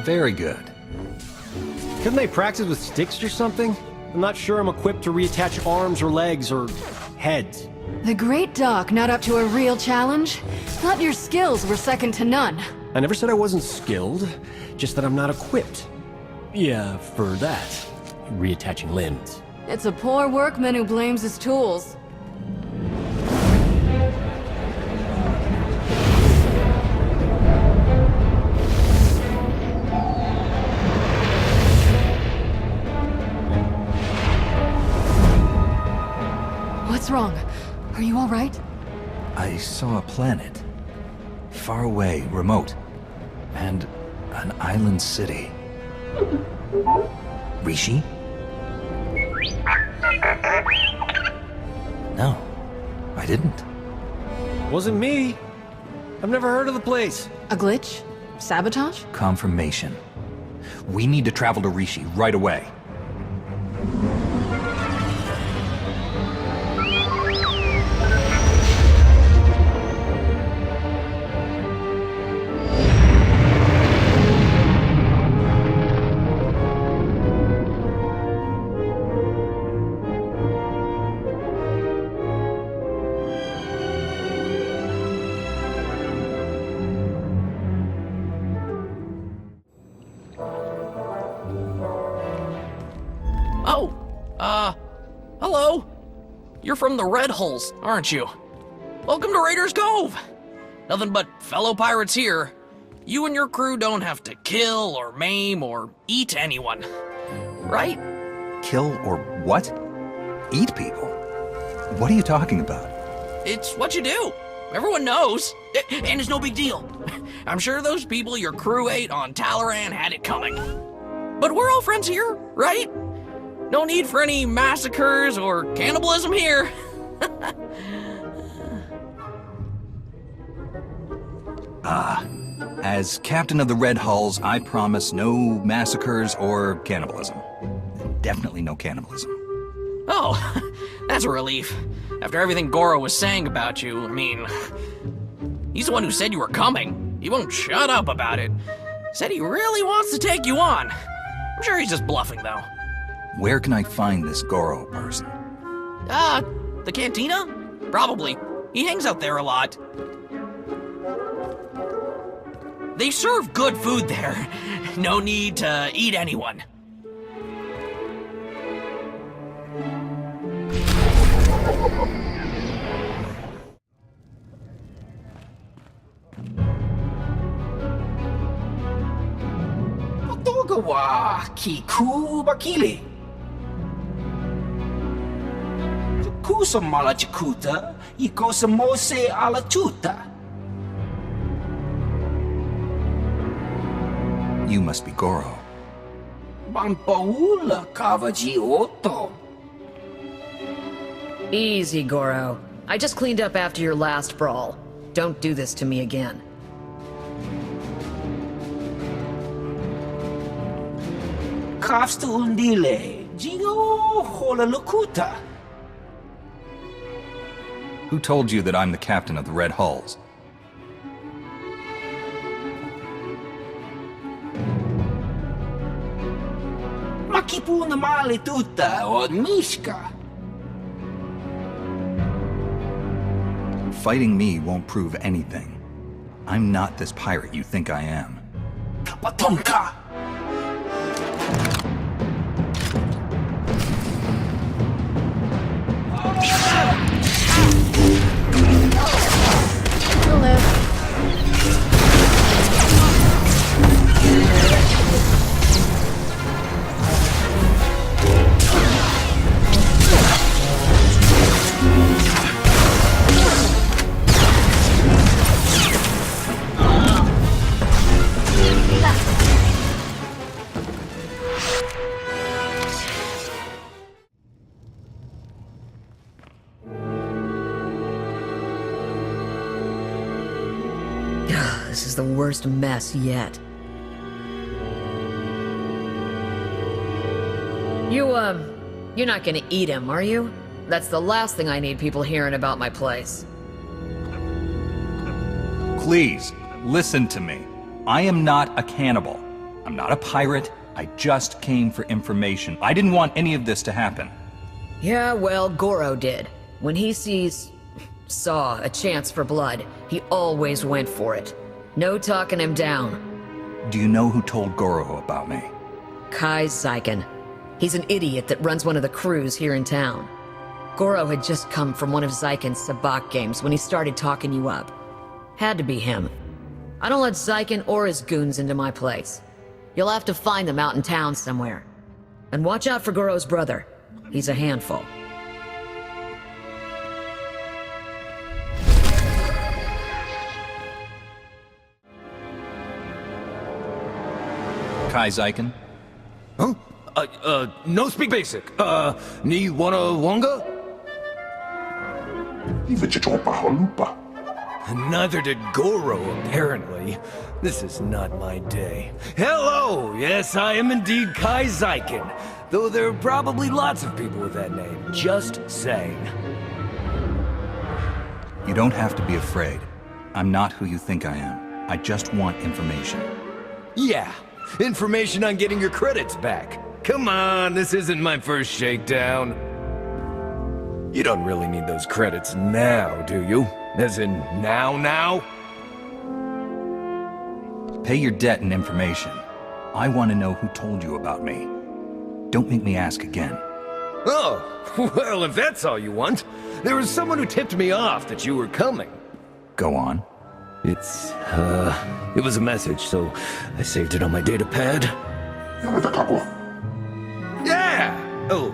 Very good. Couldn't they practice with sticks or something? I'm not sure I'm equipped to reattach arms or legs or heads. The Great Doc not up to a real challenge? Thought your skills were second to none. I never said I wasn't skilled, just that I'm not equipped. Yeah, for that. Reattaching limbs. It's a poor workman who blames his tools. What's wrong? Are you all right? I saw a planet. Far away, remote. And an island city. Rishi? No, I didn't. Wasn't me. I've never heard of the place. A glitch? Sabotage? Confirmation. We need to travel to Rishi right away. Hello? You're from the Red Hulls, aren't you? Welcome to Raiders Cove! Nothing but fellow pirates here. You and your crew don't have to kill or maim or eat anyone. Right? Kill or what? Eat people? What are you talking about? It's what you do. Everyone knows. And it's no big deal. I'm sure those people your crew ate on Talaran had it coming. But we're all friends here, right? No need for any massacres or cannibalism here. As captain of the Red Hulls, I promise no massacres or cannibalism. Definitely no cannibalism. Oh, that's a relief. After everything Goro was saying about you, I mean... He's the one who said you were coming. He won't shut up about it. Said he really wants to take you on. I'm sure he's just bluffing, though. Where can I find this Goro person? The cantina? Probably. He hangs out there a lot. They serve good food there. No need to eat anyone. Wa kiku bakili. Kusa mala chikuta, ikosa mose ala chuta. You must be Goro. Paula Kavaji Otto. Easy, Goro. I just cleaned up after your last brawl. Don't do this to me again. Kafsta undile, Gio Hola Lukuta. Who told you that I'm the captain of the Red Hulls? Makipuna male tuta od Mishka. Fighting me won't prove anything. I'm not this pirate you think I am. Patonka. You'll live. This is the worst mess yet. You're not gonna eat him, are you? That's the last thing I need people hearing about my place. Please, listen to me. I am not a cannibal. I'm not a pirate. I just came for information. I didn't want any of this to happen. Yeah, well, Goro did. When he saw a chance for blood, he always went for it. No talking him down. Do you know who told Goro about me? Kai Zyken. He's an idiot that runs one of the crews here in town. Goro had just come from one of Zyken's sabacc games when he started talking you up. Had to be him. I don't let Zyken or his goons into my place. You'll have to find them out in town somewhere. And watch out for Goro's brother. He's a handful. Kai Zyken? Huh? No speak basic. Ni wanna wonga? Neither did Goro, apparently. This is not my day. Hello! Yes, I am indeed Kai Zyken. Though there are probably lots of people with that name. Just saying. You don't have to be afraid. I'm not who you think I am. I just want information. Yeah, information on getting your credits back. Come on, this isn't my first shakedown. You don't really need those credits now, do you? As in, now? Pay your debt and information. I want to know who told you about me. Don't make me ask again. Oh, well, if that's all you want. There was someone who tipped me off that you were coming. Go on. It was a message, so I saved it on my data pad. Yeah! Oh.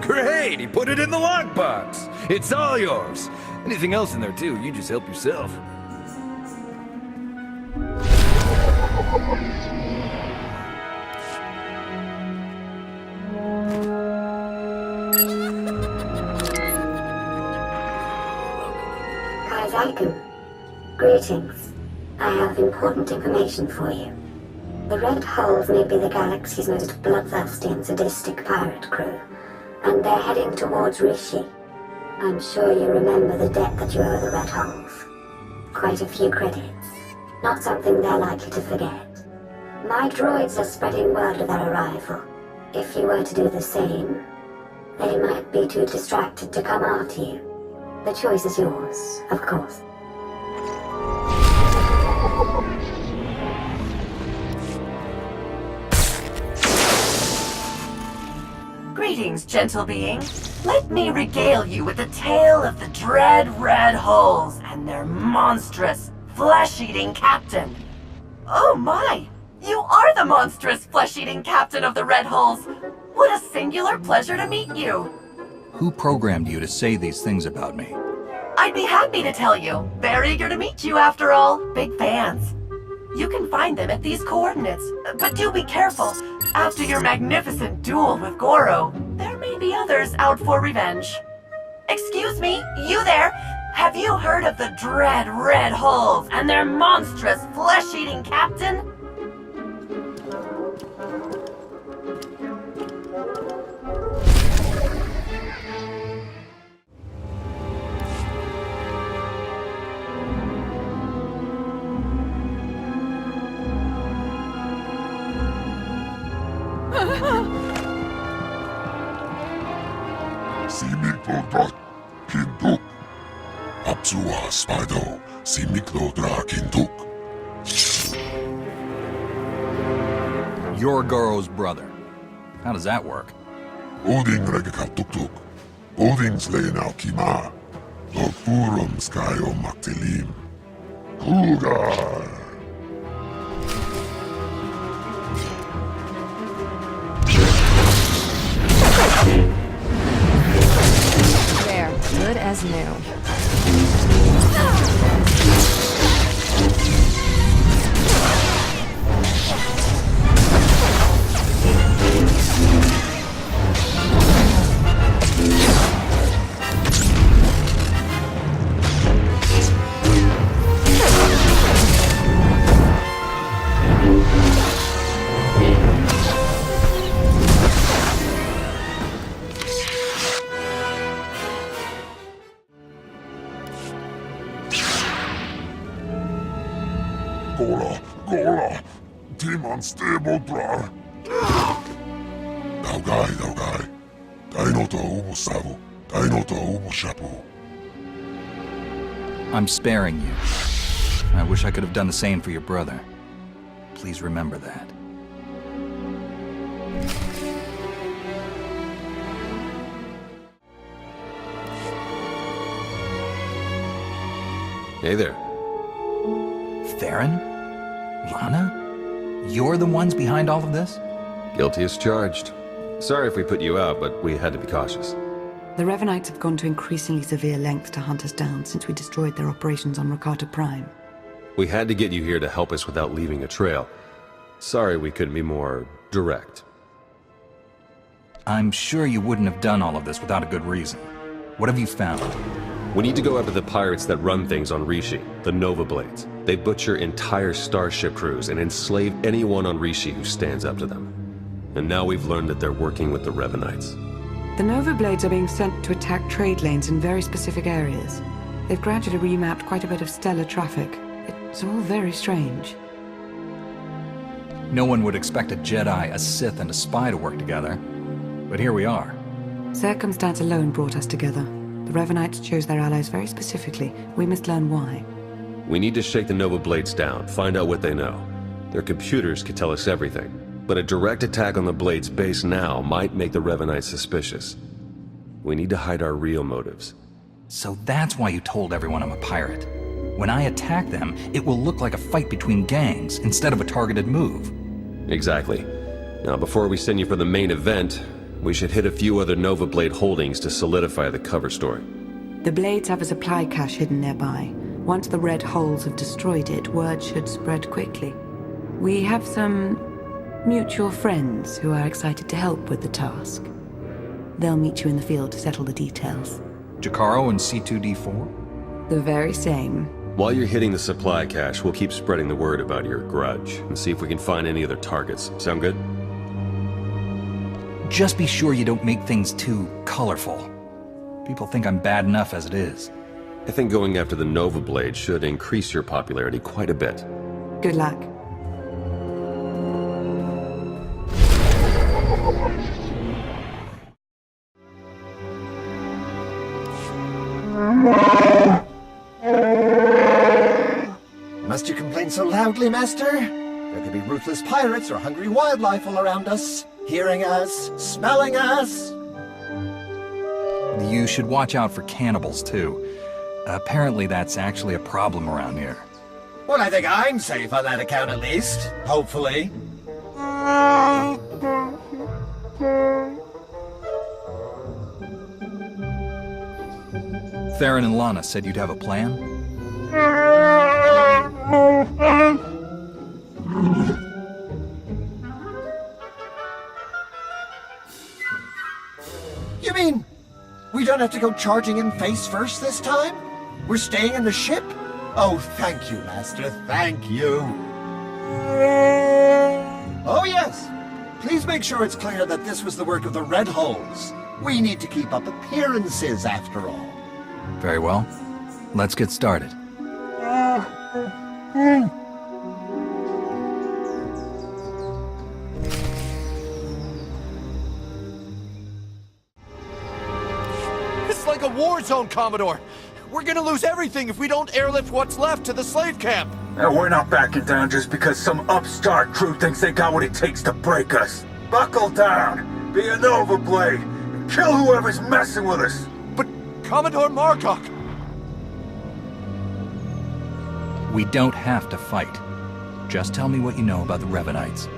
Great! He put it in the lockbox! It's all yours! Anything else in there too, you just help yourself. Kai Zyken, greetings. I have important information for you. The Red Hulls may be the galaxy's most bloodthirsty and sadistic pirate crew, and they're heading towards Rishi. I'm sure you remember the debt that you owe the Red Hulls. Quite a few credits. Not something they're likely to forget. My droids are spreading word of their arrival. If you were to do the same, they might be too distracted to come after you. The choice is yours, of course. Greetings, gentle being. Let me regale you with the tale of the dread Red Hulls and their monstrous, flesh-eating captain. Oh my! You are the monstrous, flesh-eating captain of the Red Hulls! What a singular pleasure to meet you! Who programmed you to say these things about me? I'd be happy to tell you. Very eager to meet you, after all. Big fans. You can find them at these coordinates, but do be careful. After your magnificent duel with Goro, there may be others out for revenge. Excuse me, you there? Have you heard of the dread Red Hulls and their monstrous flesh-eating captain? Simiklo Kinduk. Apsua Spido, Simiklo Kinduk. You're Goro's brother. How does that work? Odin Regakatuktuk. Odin slain Alkima. Lopurum Skyo Maktilim. Kugar. There, good as new. Stebodrar. Daugai. Dainota umusavu. Dainota umushapu. I'm sparing you. I wish I could have done the same for your brother. Please remember that. Hey there. Theron? Lana? You're the ones behind all of this? Guilty as charged. Sorry if we put you out, but we had to be cautious. The Revanites have gone to increasingly severe lengths to hunt us down since we destroyed their operations on Rakata Prime. We had to get you here to help us without leaving a trail. Sorry we couldn't be more direct. I'm sure you wouldn't have done all of this without a good reason. What have you found? We need to go after the pirates that run things on Rishi, the Nova Blades. They butcher entire starship crews and enslave anyone on Rishi who stands up to them. And now we've learned that they're working with the Revanites. The Nova Blades are being sent to attack trade lanes in very specific areas. They've gradually remapped quite a bit of stellar traffic. It's all very strange. No one would expect a Jedi, a Sith, and a spy to work together. But here we are. Circumstance alone brought us together. The Revanites chose their allies very specifically. We must learn why. We need to shake the Nova Blades down, find out what they know. Their computers could tell us everything. But a direct attack on the Blades base now might make the Revanites suspicious. We need to hide our real motives. So that's why you told everyone I'm a pirate. When I attack them, it will look like a fight between gangs instead of a targeted move. Exactly. Now, before we send you for the main event, we should hit a few other Nova Blade holdings to solidify the cover story. The Blades have a supply cache hidden nearby. Once the Red Holes have destroyed it, word should spread quickly. We have some mutual friends who are excited to help with the task. They'll meet you in the field to settle the details. Jakaro and C2D4? The very same. While you're hitting the supply cache, we'll keep spreading the word about your grudge and see if we can find any other targets. Sound good? Just be sure you don't make things too colorful. People think I'm bad enough as it is. I think going after the Nova Blade should increase your popularity quite a bit. Good luck. Must you complain so loudly, Master? There could be ruthless pirates or hungry wildlife all around us, hearing us, smelling us. You should watch out for cannibals, too. Apparently that's actually a problem around here. Well, I think I'm safe on that account at least. Hopefully. Theron and Lana said you'd have a plan? You mean we don't have to go charging in face first this time? We're staying in the ship? Oh, thank you, Master, thank you. Oh, yes. Please make sure it's clear that this was the work of the Red Holes. We need to keep up appearances, after all. Very well. Let's get started. It's like a war zone, Commodore. We're gonna lose everything if we don't airlift what's left to the slave camp. We're not backing down just because some upstart crew thinks they got what it takes to break us. Buckle down, be a Nova Blade, and kill whoever's messing with us. But Commodore Marcock... We don't have to fight. Just tell me what you know about the Revanites.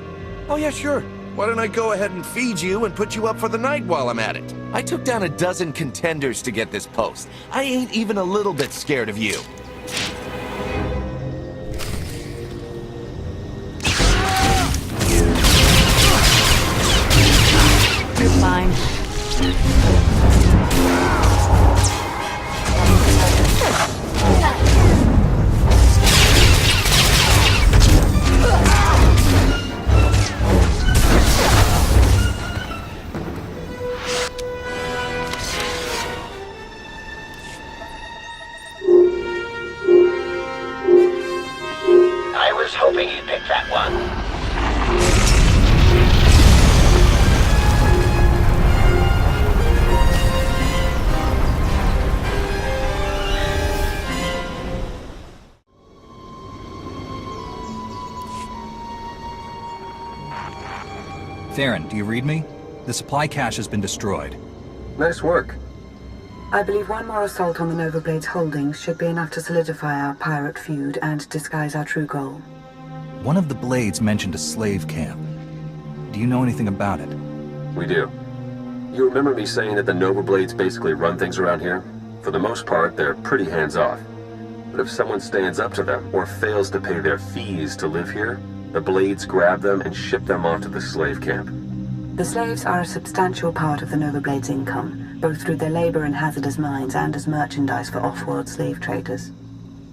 Oh yeah, sure. Why don't I go ahead and feed you and put you up for the night while I'm at it? I took down a dozen contenders to get this post. I ain't even a little bit scared of you. You're fine. I was hoping you'd pick that one. Theron, do you read me? The supply cache has been destroyed. Nice work. I believe one more assault on the Nova Blade's holdings should be enough to solidify our pirate feud and disguise our true goal. One of the Blades mentioned a slave camp. Do you know anything about it? We do. You remember me saying that the Nova Blades basically run things around here? For the most part, they're pretty hands-off. But if someone stands up to them or fails to pay their fees to live here, the Blades grab them and ship them off to the slave camp. The slaves are a substantial part of the Nova Blade's income, both through their labor in hazardous mines and as merchandise for off-world slave traders.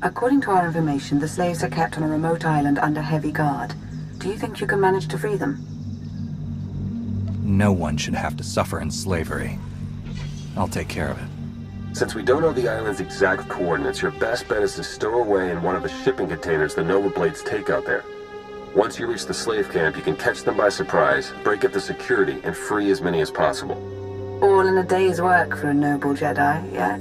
According to our information, the slaves are kept on a remote island under heavy guard. Do you think you can manage to free them? No one should have to suffer in slavery. I'll take care of it. Since we don't know the island's exact coordinates, your best bet is to stow away in one of the shipping containers the Nova Blades take out there. Once you reach the slave camp, you can catch them by surprise, break up the security, and free as many as possible. All in a day's work for a noble Jedi, yes?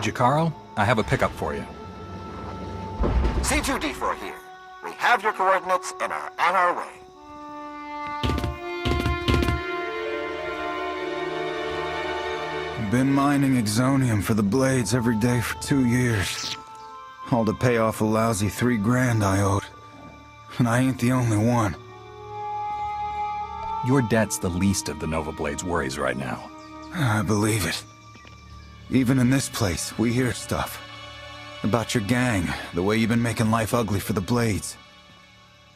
Jakaro, I have a pickup for you. C2D4 here. We have your coordinates and are on our way. Been mining exonium for the Blades every day for 2 years. All to pay off a lousy $3,000 I owed. And I ain't the only one. Your debt's the least of the Nova Blade's worries right now. I believe it. Even in this place, we hear stuff. About your gang, the way you've been making life ugly for the Blades.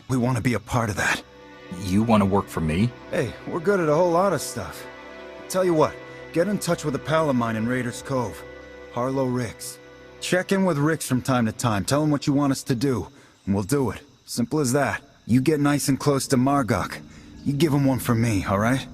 We want to be a part of that. You want to work for me? Hey, we're good at a whole lot of stuff. Tell you what, get in touch with a pal of mine in Raiders Cove. Harlow Ricks. Check in with Ricks from time to time, tell him what you want us to do, and we'll do it. Simple as that. You get nice and close to Margok. You give him one for me, alright?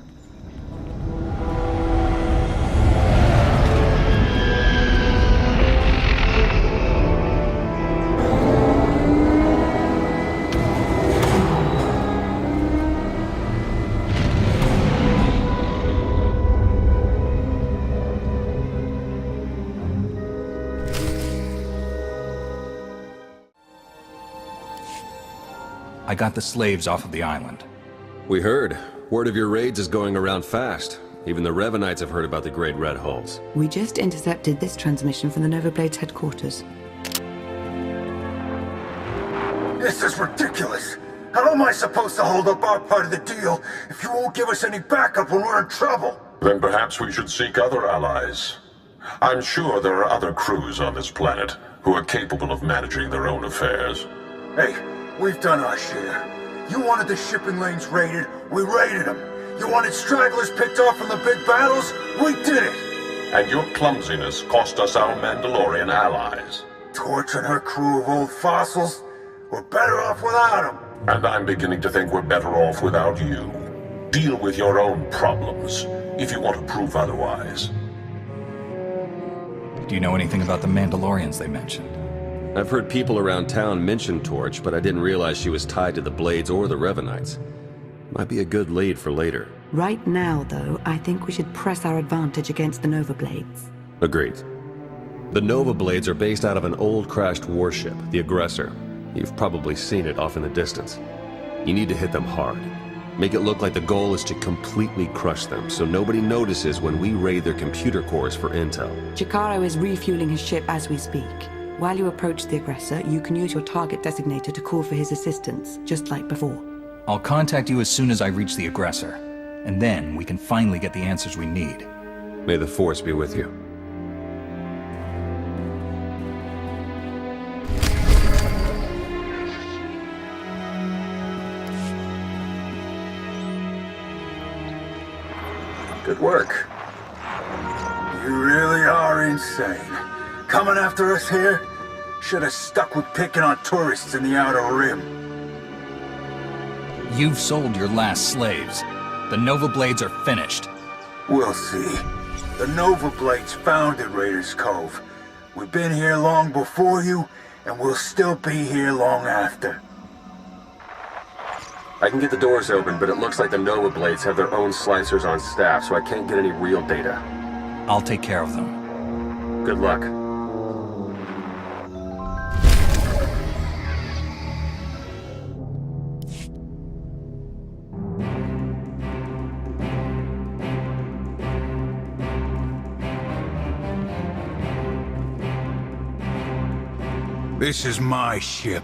I got the slaves off of the island. We heard. Word of your raids is going around fast. Even the Revanites have heard about the Great Red Hulls. We just intercepted this transmission from the Nova Blade's headquarters. This is ridiculous. How am I supposed to hold up our part of the deal if you won't give us any backup when we're in trouble? Then perhaps we should seek other allies. I'm sure there are other crews on this planet who are capable of managing their own affairs. Hey, we've done our share. You wanted the shipping lanes raided, we raided them. You wanted stragglers picked off from the big battles, we did it! And your clumsiness cost us our Mandalorian allies. Torching her crew of old fossils? We're better off without them. And I'm beginning to think we're better off without you. Deal with your own problems, if you want to prove otherwise. Do you know anything about the Mandalorians they mentioned? I've heard people around town mention Torch, but I didn't realize she was tied to the Blades or the Revanites. Might be a good lead for later. Right now, though, I think we should press our advantage against the Nova Blades. Agreed. The Nova Blades are based out of an old crashed warship, the Aggressor. You've probably seen it off in the distance. You need to hit them hard. Make it look like the goal is to completely crush them, so nobody notices when we raid their computer cores for intel. Jakaro is refueling his ship as we speak. While you approach the Aggressor, you can use your target designator to call for his assistance, just like before. I'll contact you as soon as I reach the Aggressor, and then we can finally get the answers we need. May the Force be with you. Good work. You really are insane. Coming after us here? Should have stuck with picking on tourists in the Outer Rim. You've sold your last slaves. The Nova Blades are finished. We'll see. The Nova Blades founded Raiders Cove. We've been here long before you, and we'll still be here long after. I can get the doors open, but it looks like the Nova Blades have their own slicers on staff, so I can't get any real data. I'll take care of them. Good luck. This is my ship.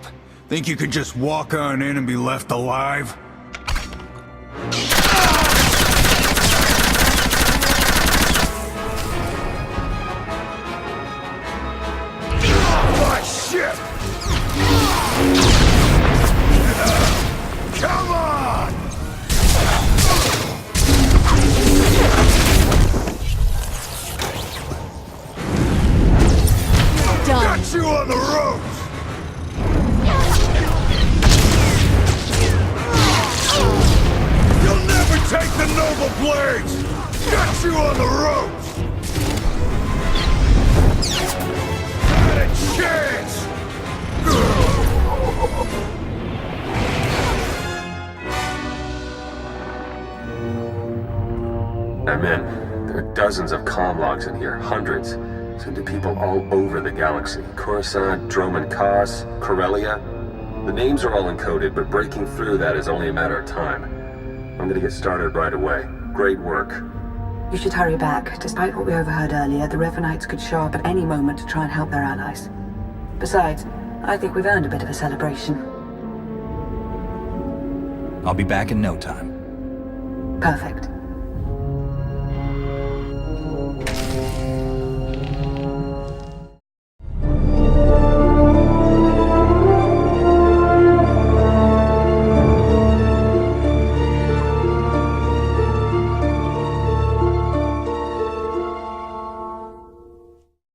Think you could just walk on in and be left alive? My ship! Come on! Got you on the ropes! You'll never take the Nova Blades! Got you on the ropes! Not a chance! I'm in. There are dozens of comm logs in here, hundreds. Sent to people all over the galaxy. Coruscant, Droman Kos, Corellia. The names are all encoded, but breaking through that is only a matter of time. I'm gonna get started right away. Great work. You should hurry back. Despite what we overheard earlier, the Revanites could show up at any moment to try and help their allies. Besides, I think we've earned a bit of a celebration. I'll be back in no time. Perfect.